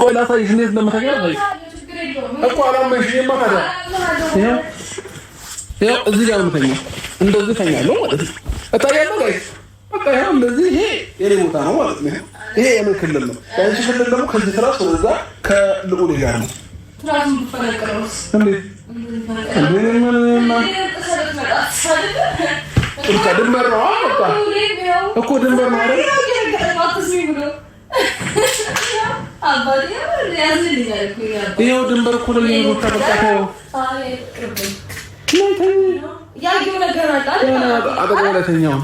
ቆይ ላሳይሽ እንዴት እንደምተኛ ነው እኮ አላመንሽኝማ። ታዲያ ይኸው እዚህ ጋር የምተኛው እንደዚህ ተኛለሁ ማለት ነው። እታያለሁ ጋይስ በቃ ይኸው እንደዚህ። ይሄ የኔ ቦታ ነው ማለት ነው። ይሄ የኔ ክልል ነው። ያንቺ ክልል ደግሞ ከዚህ ትራስ ወደዛ ከልዑል ጋር ነው። ትራሱን ተፈለቀለውስ እንዴ ድንበር ነው እኮ ድንበር ነው አይደል? ይኸው ድንበር እኮ ነው ቦታ በቃ ያየው ነገር አለ አጠቃላተኛው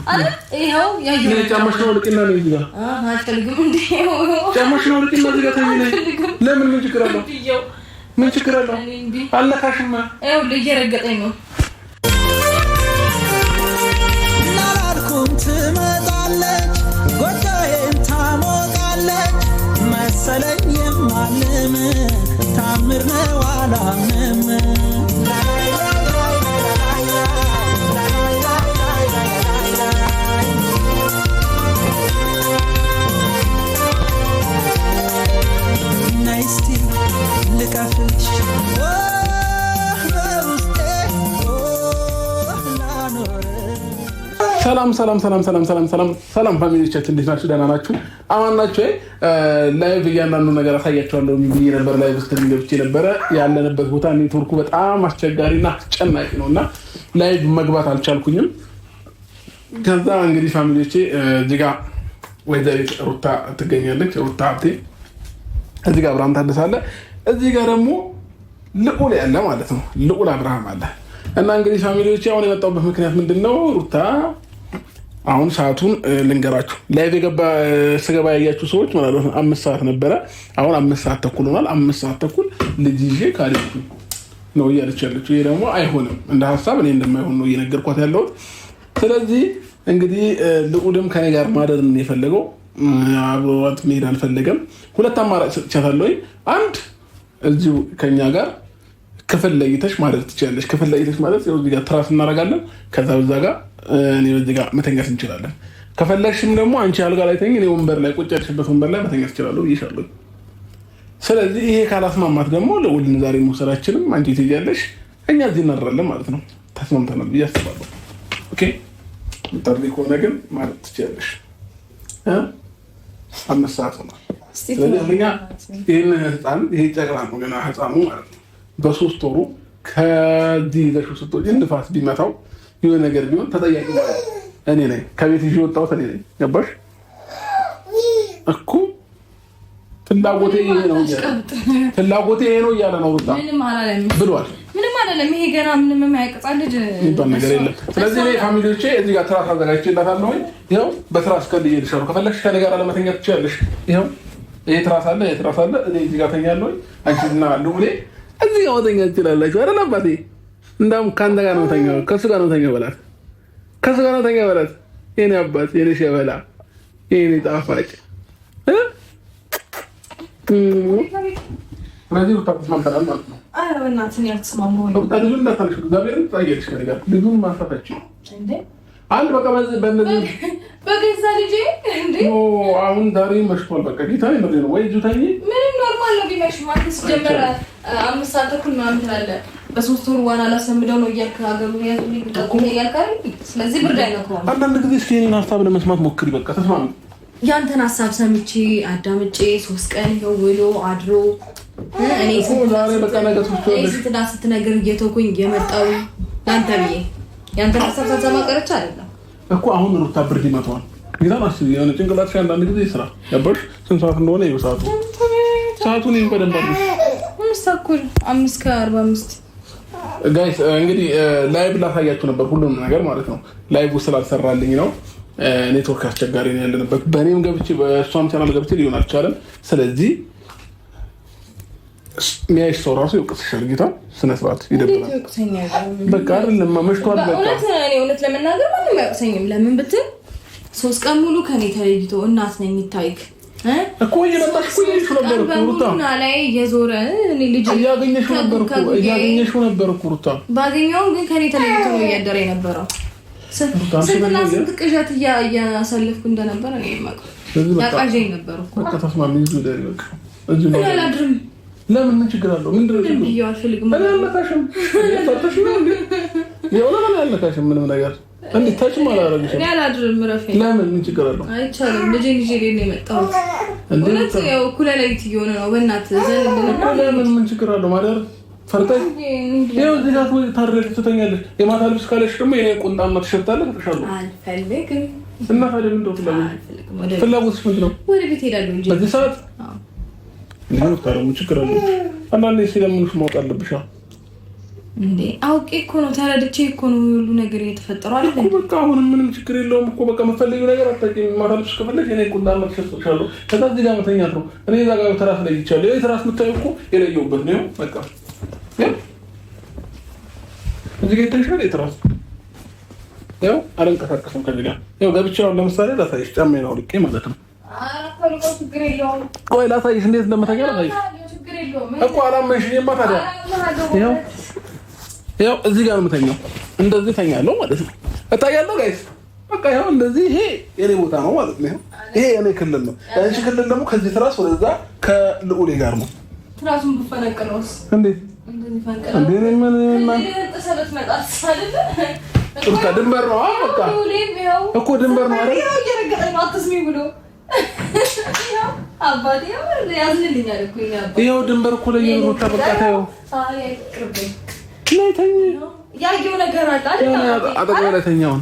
ይሄው ያየው ጫማሽ ነው ልቅና ነው ይዛ አልፈልግም እንዴ ጫማሽ ነው ልቅና እዚህ ጋር ተኝነ ለምን ምን ችግር አለው? ምን ችግር አለው? አለካሽማ ይሄው ለየረገጠኝ ነው ናላልኩም ትመጣለች ጎዳዬን ታሞቃለች መሰለኝ የማልም ታምር ነው አላምንም ሰላም ፋሚሊዎቻችን እንዴት ናችሁ? ደህና ናችሁ? አማን ናችሁ? ላይቭ እያንዳንዱ ነገር አሳያችኋለሁ ብዬ ነበር። ላይቭ ስትሪም ገብቼ ነበረ። ያለንበት ቦታ ኔትወርኩ በጣም አስቸጋሪና አስጨናቂ ነውና ላይቭ መግባት አልቻልኩኝም። ከዛ እንግዲህ ፋሚሊዎቼ እዚህ ጋር ወይዘሪት ሩታ ትገኛለች። ሩታ ሀብቴ እዚህ ጋር አብርሃም ታደሰ አለ። እዚህ ጋር ደግሞ ልዑል ያለ ማለት ነው። ልዑል አብርሃም አለ እና እንግዲህ ፋሚሊዎቼ አሁን የመጣሁበት ምክንያት ምንድነው? ሩታ አሁን ሰዓቱን ልንገራችሁ። ላይቭ ስገባ ያያችሁ ሰዎች ማለት ነው 5 ሰዓት ነበረ። አሁን 5 ሰዓት ተኩል ሆኗል። 5 ሰዓት ተኩል ልጅ ይዤ ካልኩ ነው እያለች ያለችው። ይሄ ደግሞ አይሆንም፣ እንደ ሀሳብ እኔ እንደማይሆን ነው እየነገርኳት ያለሁት። ስለዚህ እንግዲህ ልዑልም ከኔ ጋር ማደር ነው የፈለገው፣ አብሮት መሄድ አልፈለገም። ሁለት አማራጭ ሰጥቻታለሁ። አንድ እዚሁ ከኛ ጋር ክፍል ለይተሽ ማደር ትችላለሽ። ክፍል ለይተሽ ማለት ያው እዚህ ጋር ትራስ እናደርጋለን። ከዛ በዛ ጋር እኔ እዚህ ጋር መተኛት እንችላለን። ከፈለግሽም ደግሞ አንቺ አልጋ ላይ ተኝ፣ እኔ ወንበር ላይ ቁጭ ያልሽበት ወንበር ላይ መተኛት እችላለሁ ብዬሻለሁ። ስለዚህ ይሄ ካላስማማት ደግሞ ልዑልን ዛሬ መውሰዳችንም አንቺ ትይያለሽ፣ እኛ እዚህ እናድራለን ማለት ነው። ተስማምተናል ብዬ አስባለሁ። ኦኬ ምጣሪ ከሆነ ግን ማለት ትችላለሽ። 5 ሰዓት ሆኗል። ስለዚህ እኛ ይሄን ህፃን ይሄ ጨቅላ ነው ገና ህፃኑ ማለት ነው። በ3 ወሩ ከዚህ ይዘሽው ስትወጪ ንፋስ ቢመታው የሆነ ነገር ቢሆን ተጠያቂ ማለት እኔ ነኝ። ከቤት ይዤ ወጣሁት እኔ ነኝ። ገባሽ እኮ ፍላጎቴ ይሄ ነው እያለ ነው ሩታ ብሏል። ምንም አይደለም። ይሄ ገና ምንም የማይቀጻል ልጅ የሚባል ነገር የለም። ስለዚህ እኔ ፋሚሊዎቼ እዚህ ጋር ትራስ አዘጋጅቼላታለሁ። ይኸው በትራስ ከልዬ ልሻለሁ። ከፈለግሽ ከእኔ ጋር ለመተኛት ትችያለሽ። ይኸው ይሄ ትራስ አለ፣ እኔ እዚህ ጋር ተኛለሁ። አንቺና ልዑሌ እዚህ ጋር መተኛት ትችላላችሁ አይደል አባቴ? እንዳውም ከአንተ ጋር ነው ተኛው፣ ከሱ ጋር ነው ተኛው በላት፣ ከሱ ጋር ነው ተኛው በላት። የኔ አባት፣ የኔ ሸበላ፣ የኔ ጣፋጭ ስለዚህ ሩታ ተስማምተናል ማለት ነው። አረ በእናትህ ያልተስማሙ ነው። ሩታ ልጁን እንዳታልሽ እግዚአብሔርን ታየሽ ከነገር ልጁን ማሳፈችው እንዴ አንድ በቃ በእነዚህ በገዛ ልጄ እንዴ አሁን ዛሬ መሽቷል። በቃ ጌታ ነው ወይ እጁ ታኝ ምንም ኖርማል ነው ቢመሽ ማለት ጀመረ 5 ሰዓት ተኩል ምናምን ትላለህ። በ3 ወር ዋና ላሰምደው ነው እያልክ ሀገሩ ያዙልኝ ተቆም እያልካል። ስለዚህ ብርድ አይነካውም። አንዳንድ ጊዜ እስኪ እኔን ሀሳብ ለመስማት ሞክሪ። በቃ ተስማሙ። ያንተን ሀሳብ ሰምቼ አዳምጬ 3 ቀን ውሎ አድሮ እኔ ዛሬ በቃ ነገር ስትነግር እየተውኩኝ የመጣው ያንተ ብዬ ያንተን ሀሳብ ሳትሰማ ቀረች አይደለም እኮ። አሁን ሩታ ብርድ ይመታዋል። ጌታን አስቢ። የሆነ ጭንቅላትሽ አንዳንድ ጊዜ ይስራ ያባሽ። ስንት ሰዓት እንደሆነ ይኸው ሰዓቱን ይኸው በደንብ አድርገሽ 5:45 ጋይስ እንግዲህ ላይቭ ላሳያችሁ ነበር ሁሉንም ነገር ማለት ነው። ላይቭ ስላልሰራልኝ ነው። ኔትወርክ አስቸጋሪ ነው ያለንበት። በእኔም ገብቼ በእሷም ቻናል ገብቼ ሊሆን አልቻለም። ስለዚህ ሚያይሽ ሰው ራሱ ይወቅስሻል። ጌታ ስነ ስርዓት ይደብራል። በቃ አይደለም መሽቷል። በቃ እውነት ለመናገር ማንም አይወቅሰኝም። ለምን ብትል 3 ቀን ሙሉ ከኔ ተለይቶ እናት ነኝ ይታይክ እኮ እየመጣሽ እኮ እያየሽ ነበር እኮ ሩታ ላይ የዞረ እኔ ልጅ እያገኘሽው ነበር እኮ ሩታ። ባገኘው ግን ከኔ ተለይቶ ነው እያደረ የነበረው። ስንትና ስንት ቅዠት እያሳለፍኩ እንደነበር እኔ የማውቀው ያቃዠኝ ነበር እኮ በቃ ተስማሚ እዚሁ ላይ በቃ እዚሁ ነው አላድርም። ለምን ምን ችግር አለው? ምንድነው ችግሩ? አልፈልግም። እኔ አልነካሽም። ፈርተሽ ነው እንዴ? የሆነ አልነካሽም ምንም ነገር እንዴ ታች ማላረግሽ እኔ አላድርም። ረፈ ለምን ምን ችግር አለው? አይቻልም። ልጄን ይዤ ነው የመጣሁት። እውነት ያው እኩለ ሌሊት እየሆነ ነው። በእናትህ ዘንድና ለምን ምን ችግር አለው? ማደር ፈርተሽ ይኸው እዚህ ጋር ታረክ ትተኛለሽ። የማታ ልብስ ካለሽ ደግሞ የኔ ቁንጣና ትሸርታለህ ትሻለህ። አልፈልግም። እና ታዲያ ምንድነው ፍላጎትሽ ምንድን ነው? ወደ ቤት ሄዳለሁ እንጂ በዚህ ሰዓት ምን ታረሙ ችግር አለው? አንዳንዴ ሲለምንሽ ማወቅ አለብሽ እንዴ። አውቄ እኮ ነው ተረድቼ እኮ ነው ሁሉ ነገር የተፈጠረው አይደል እኮ። በቃ አሁን ምንም ችግር የለውም እኮ በቃ መፈልጊው ነገር አታውቂም። ማታ ልብስ ከፈለግሽ የኔ ቁንጣና ትሸርታለሽ። ከዛ እዚህ ጋር መተኛት ነው። እኔ እዛ ጋር ትራስ ላይ ይቻላል። ይሄ ትራስ የምታየው እኮ የለየሁበት ነው። በቃ እዚህ ጋር ይተንሻል የትራስ ያው አልንቀሳቀስም። ከዚህ ጋር ያው ገብቻው ለምሳሌ ላሳይሽ ጫማዬን አውልቄ ማለት ነው። ቆይ ላሳይሽ እንዴት እንደምተኛ ላሳይሽ እኮ አላመንሽኝማ። ታዲያ ያው እዚህ ጋር ነው የምተኛው። እንደዚህ ተኛለሁ ማለት ነው። እታያለሁ ጋይስ በቃ ያው እንደዚህ። ይሄ የኔ ቦታ ነው ማለት ነው። ይሄ የኔ ክልል ነው። አንቺ ክልል ደግሞ ከዚህ ትራስ ወደዛ ከልዑሌ ጋር ነው። ትራሱን ብፈነቅለውስ እንዴት ድንበር ነው እኮ ድንበር ነው አይደል? ይኸው ድንበር እኮ ላይ የሮታ በቃ ታየው ያየው ነገር አለ አይደል? አጠገቤ ላይ ተኛውን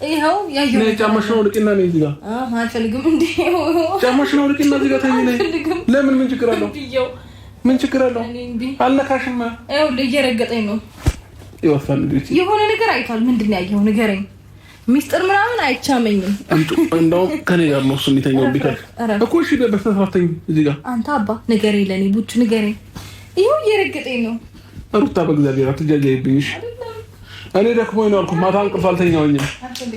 ይኸው ያየው ነገር ጫማሽን አውልቂና ነይ እዚህ ጋር። አልፈልግም እንዴ ጫማሽን አውልቂና እዚህ ጋር ተኝ ነይ። ለምን ምን ችግር አለው? ምን ችግር አለው? አልነካሽም። ይኸው እየረገጠኝ ነው። ይወፋል እንዴ? የሆነ ነገር አይቷል። ምንድን ነው ያየው? ንገረኝ። ሚስጥር ምናምን አይቻመኝም። እንደውም ከኔ ጋር ነው እሱ የሚተኛው። ቢከል እኮ እሺ በተሰራተኝ እዚህ ጋር አንተ አባ ንገረኝ፣ ለኔ ቡቹ ንገረኝ። ይኸው እየረገጠኝ ነው። ሩታ በእግዚአብሔር አትጃጃይብኝ። እኔ ደክሞኝ ነው አልኩት። ማታ እንቅልፍ አልተኛውኝም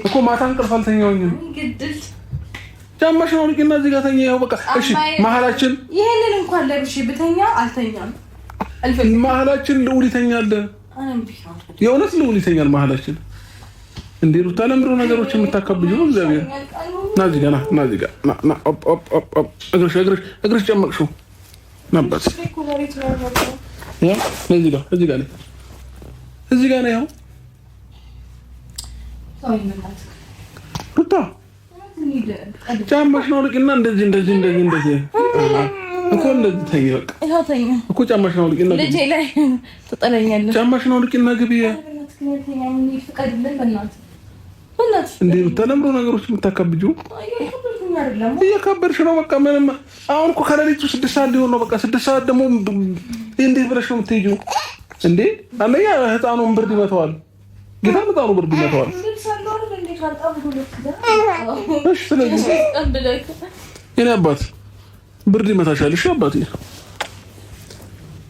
እኮ ማታ እንቅልፍ አልተኛውኝም። ግድል ጫማሽን አውልቂና እዚህ ጋር ተኛ። ይኸው በቃ እሺ። መሀላችን ይሄንን እንኳን ለብሼ ብተኛ አልተኛም። መሀላችን ልዑል ይተኛል። የእውነት ልዑል ይተኛል መሀላችን። እንዴ ሩታ ለምሮ ነገሮች የምታካብጂው እግዚአብሔር። ና እዚህ ጋር ና እዚህ ጋር ና ኦፕ ኦፕ ኦፕ እግርሽ ጨመቅሽው ነበር። ያ እዚህ ጋር እዚህ ጋር ነው። ያው ሩታ ጫማሽን አውልቂና እንደዚህ እኮ እንደዚህ ተኝ። በቃ ይኸው ተኛ እኮ ጫማሽን አውልቂና ልጄ ላይ ትጠለኛለህ። ጫማሽን አውልቂና ግቢ። እንዴ ሩታ ለምሮ ነገሮች የምታካብጂው እያካበድሽ ነው። በቃ ምንም አሁን እኮ ከሌሊቱ 6 ሰዓት ሊሆን ነው። በቃ 6 ሰዓት ደግሞ እንዴት ብለሽ ነው የምትሄጂው እንዴ? አንደኛ ህፃኑን ብርድ ይመታዋል። ጌታ ህፃኑ ብርድ ይመታዋል። እሺ ስለዚህ የኔ አባት ብርድ ይመታሻል። እሺ አባቴ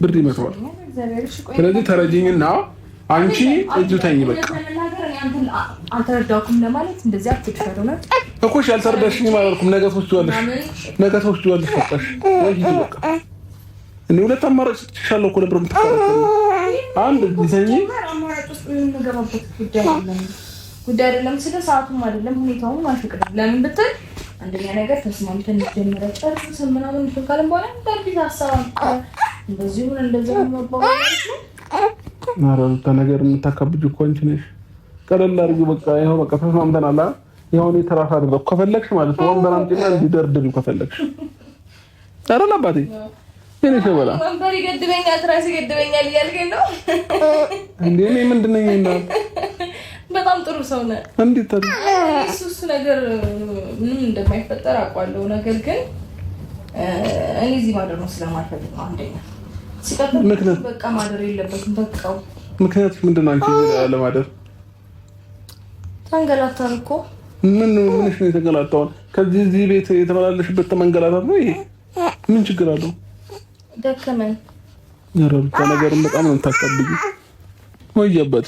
ብርድ ይመታዋል። ስለዚህ ተረጂኝና አንቺ እዚሁ ተኝ። በቃ አልተረዳሁም ለማለት እንደዚህ አትፈሩ ነው እኮ። እሺ አልተረዳሽኝም አላልኩም። ነገ ትወስጂዋለሽ። በቃሽ ወይ በቃ እኔ ሁለት አማራጭ ትሻለው እኮ ነበር የምትከራከሩ። አንድ ዲዛይን አማራጭ ውስጥ የምንገባበት ጉዳይ አይደለም። ስለ ሰዓቱም አይደለም ሁኔታውም አልፈቅድም። ለምን ብትል አንደኛ ነገር ተስማምተን ጀምረን ጨርሰን ምናምን እንፈልጋለን። በኋላ እንደዚህ ሀሳብ እንደዚህ ሆነ እንደዚህ ነው ማራንታ ነገር የምታካብጂው እኮ አንቺ ነሽ። ቀለል አድርጊ በቃ። ይኸው በቃ ተስማምተናል። ይኸው እኔ ትራስ አድርገው ከፈለግሽ ማለት ነው። ወንበር አምጪና እንዲደርድሪው ከፈለግሽ። ኧረ አባቴ እኔ ሰበላ ወንበር ይገድበኛል፣ ትራስ ይገድበኛል እያልከኝ ነው እንዴ? እኔ ምንድን ነኝ እና በጣም ጥሩ ሰው ነህ። እንዴት ታዲያ እሱ ነገር ምንም እንደማይፈጠር አውቃለሁ። ነገር ግን እኔ እዚህ ማደር ነው ስለማልፈልግ ነው። አንደኛ ሲቀጥል በቃ ማደር የለበትም። በቃው ምክንያት ምንድን ነው? አንቺ ለማደር ተንገላታል እኮ። ምንሽ ነው የተንገላታው? ከዚህ እዚህ ቤት የተመላለሽበት ተመንገላታት ነው ይሄ። ምን ችግር አለው? ደከመን ያረብታ ነገርም በጣም ነው የምታቀብኝ። ወይ አባቴ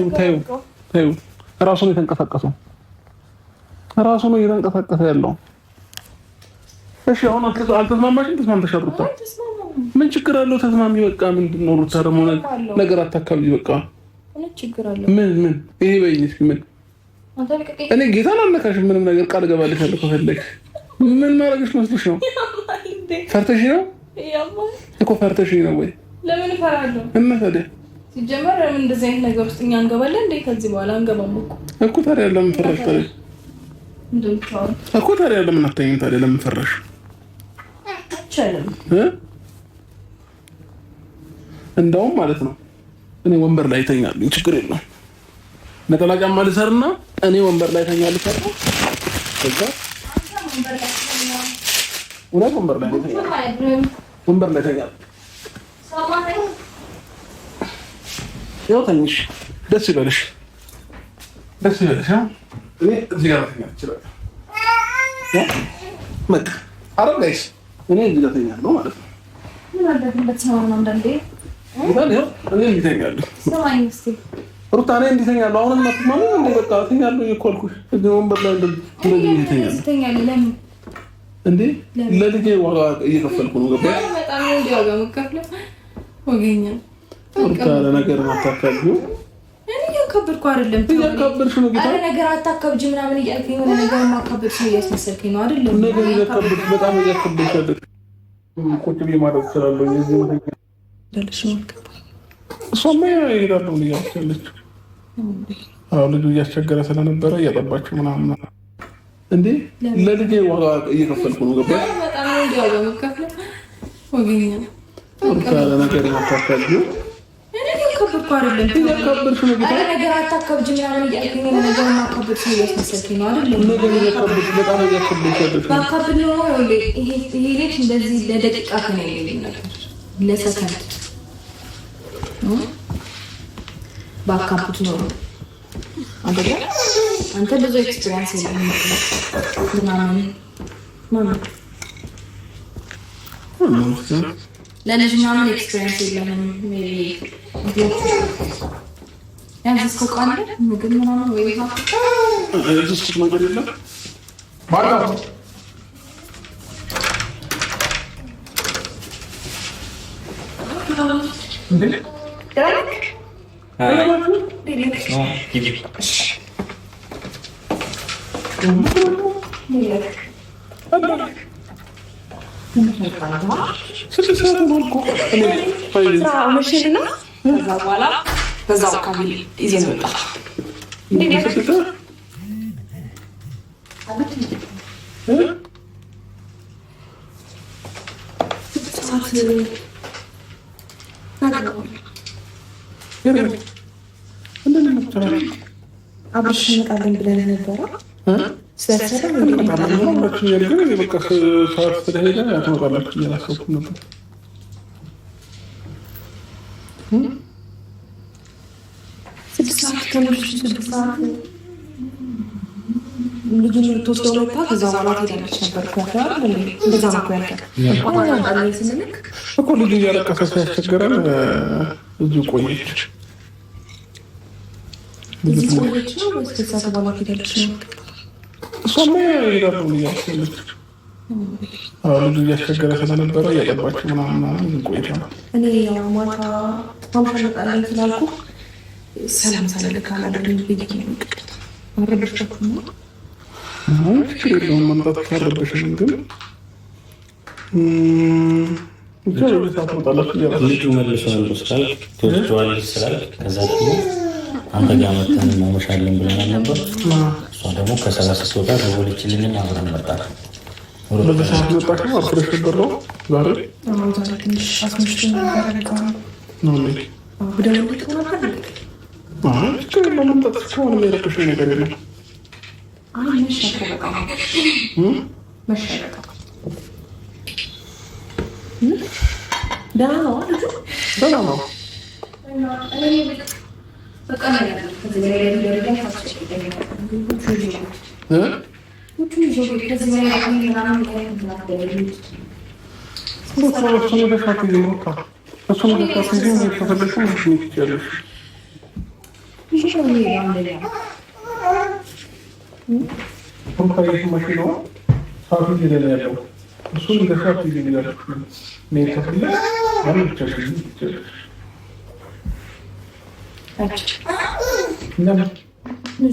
ታዩ ራሱ ነው የተንቀሳቀሰው። ራሱ ነው እየተንቀሳቀሰ ያለው። እሺ አሁን አልተስማማሽም? ተስማምተሻል ሩታ? ምን ችግር አለው? ተስማሚ በቃ። ምንድን ነው ሩታ ደግሞ ነገር አታካብጂ በቃ። ምን ችግር አለው? ምን ይሄ በይኝ እስኪ ምን እኔ ጌታን አልነካሽም። ምንም ነገር ቃል ገባልሻለሁ። ከፈለግሽ ምን ማድረግሽ መስሎሽ ነው? ፈርተሽ ነው እኮ ፈርተሽ ነው ወይ? ለምን እፈራለሁ? እና ታዲያ ሲጀመር ለምን እንደዚህ አይነት ነገር ውስጥ እኛ እንገባለን እንዴ? ከዚህ በኋላ አንገባም እኮ። ታዲያ ለምን ፈራሽ? ታዲያ እኮ ታዲያ ለምን አታይም? ታዲያ ለምን ፈራሽ? አይቻልም። እንደውም ማለት ነው እኔ ወንበር ላይ ተኛለሁ፣ ችግር የለውም። ነጠላ ጫማ ልሰርና እኔ ወንበር ላይ ተኛለሁ። ከዛ እውነት ወንበር ላይ ተኛለሁ። ወንበር ላይ ተኛለሁ። ያው ተኝሽ፣ ደስ ይበልሽ፣ ደስ ይበልሽ። እኔ እዚህ ጋር ተኛ እችላለሁ። መጣ አረብ ጋይስ፣ እኔ እዚህ ጋር ተኛለሁ ማለት ነው። ምን አለበት ሰማን አንዳንዴ ይሄው እኔ እንዲተኛለሁ። ሰማኝ እስቲ ሩታ፣ እኔ እንዲተኛለሁ። አሁን ማጥማም እንደ በቃ ተኛለሁ እኮ አልኩሽ። እዚህ ወንበር ላይ እንደዚህ ተኛለሁ። ለምን እንዴ? ለልጄ ዋጋ እየከፈልኩ ነው። ገባሽ? በጣም ነው ዋጋ መከፍለው ወገኛ። ሩታ ለነገር ማታከብዩ እኔ ያከብርኩ አይደለም። ያከብርሽ ነው ጌታ። አረ ነገር አታከብጂ ምናምን እያልከኝ የሆነ ነገር ማከብርሽ ነው እያስመሰልከኝ ነው አይደለም? ነገር ያከብርሽ በጣም ያከብርሽ አይደል? ቁጭ ብዬ ማድረግ እችላለሁ። እዚህ ወደኛ ደልሽ ነው እሷማ ይሄዳለሁ እያለች ያለችው። አዎ ልጁ እያስቸገረ ስለነበረ እያጠባችሁ ምናምን እንዴ ለልጄ ዋጋ እየከፈልኩ ነው። ገባሽ? በጣም ነው ዋጋ መከፍለው ወገኛ። ሩታ ለነገር ማታከብዩ እኔ ያከብርኩ አይደለም። ያከብርሽ ነው ጌታ። አረ ነገር አታከብጂ ምናምን እያልከኝ የሆነ ነገር ማከብርሽ ነው እያስመሰልከኝ ነው አይደለም? ነገር ያከብርሽ በጣም ያከብርሽ አይደል? ባካብኝ ነው ይሄ ልጅ እንደዚህ ለደቂቃ ከነ ይለኝ ነበር ለሰከንድ ባካብት ነው አይደል? አንተ ብዙ ኤክስፒሪየንስ የለም ምናምን ለልጅ ምናምን ኤክስፒሪየንስ የለም። ያንተስ ቆቃለ ምግብ ምናምን ወይ እዚህ ነገር የለም ማለት እንዴ? ከዛ በኋላ በዛው አካባቢ ይዘን ወጣ። አብሽ እንመጣለን ብለን ነበረ። ልጁን ልትወስደው መጣ። ከዛ በኋላ ትሄዳለች ነበር እንደዛ ነው እኮ ልጁ እያለቀሰ ሲያስቸገረን እዚሁ ቆየች። እሷማ ሄዳለሁ እያለች ልጁ እያስቸገረ ስለነበረ እያጠባችው ምናምን ቆይታ ነው። እኔ ያው ማታ ማምሻ መጣለን ስላልኩ ሰላም ሳልልክ አላደርግም ብዬ አረበሻችሁ ነው። ችግር የለውም መምጣት ካረበሽም ግን ልጁ መልሷል ስላልክ ትወስደዋለች ስላልክ ከዛ ደግሞ አንተ ጋር መተን እናመሻለን ብለናል ነበር። እሷ ደግሞ ከሰላ ስትወጣ ደወለችልኝና አብረን መጣን። በዚህ ሰዓት መጣችሁ አፍረሽ ነበር ነው ዛሬ ትንሽ አስመሽቶ ነበረ ነው እንዴ? ብደውልልህ ነበር። ችግር የለውም መምጣት እስከሆነ የሚረብሽኝ ነገር የለም። አይ መሸረቃ መሸረቃ ደህና ነው ልጁ ደህና ነው። ምን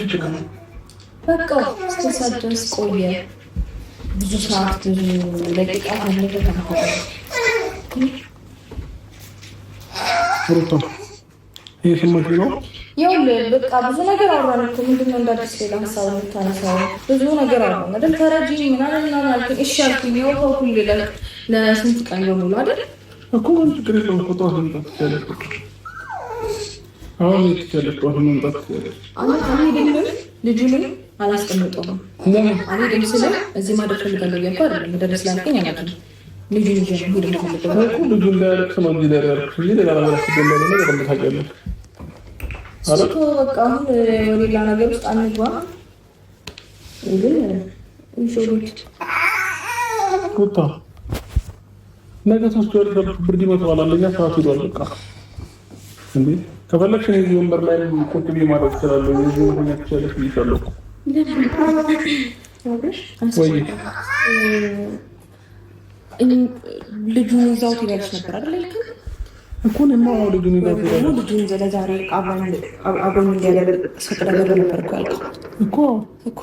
ችግር ነው? በቃ ስተሳደስ ቆየ ብዙ ሰዓት ብዙ ደቂቃ አለበት ሩታ ይሄ ስሜት ነው። ይኸውልህ በቃ ብዙ ነገር አወራን እኮ ምንድነው እንዳዲስ ሌላ ሀሳብ የምታነሳው? ብዙ ነገር አወራን አይደል? ተረጂ ምናምን አልኩኝ። እሺ አልኩኝ። ያው ተውኩኝ ለስንት ቀን በሙሉ አይደል እኮ ምን ችግር የለውም እኮ ጠዋት መምጣት ትችላለች። አሁን ትችላለች ጠዋት መምጣት ትችላለች። አልሄድም ልጁንም አላስቀምጠውም። ለምን አልሄድም ስለ እዚህ ማድረግ ፈልጋለሁ እያልኩ አይደለም። መደረስ ላልከኝ አላውቅም። ልጁን ይዤ ነው ሄድ የምፈልገው እኮ ልጁ እንዳያለቅስ ነው እንጂ ያልኩሽ እንጂ ሌላ ነገር አስቤያለሁ ነው በደንብ ታውቂያለሽ። እኮ በቃ አሁን ሌላ ነገር ውስጥ አንግባ። ግን ኢንሾሉት ሩታ ነገ ተስቷል። ብርድ ይመጣል። አንደኛ ሰዓት ሄዷል። በቃ እንዴ ከፈለግሽ እዚህ ወንበር ላይ ቁጭ ብዬ ማድረግ እችላለሁ። እዚህ ወንበር ትችላለሽ ብዬሻለሁ ወይ? ልጁን ይዛው ትሄዳለች ነበር አይደል? እኮ እኔማ ልጁን ይዛው ትሄዳለች። ልጁን ለዛሬ አብሮኝ እንዲያደርግ ፈቅዳ ነበር እኮ ያልኩት እኮ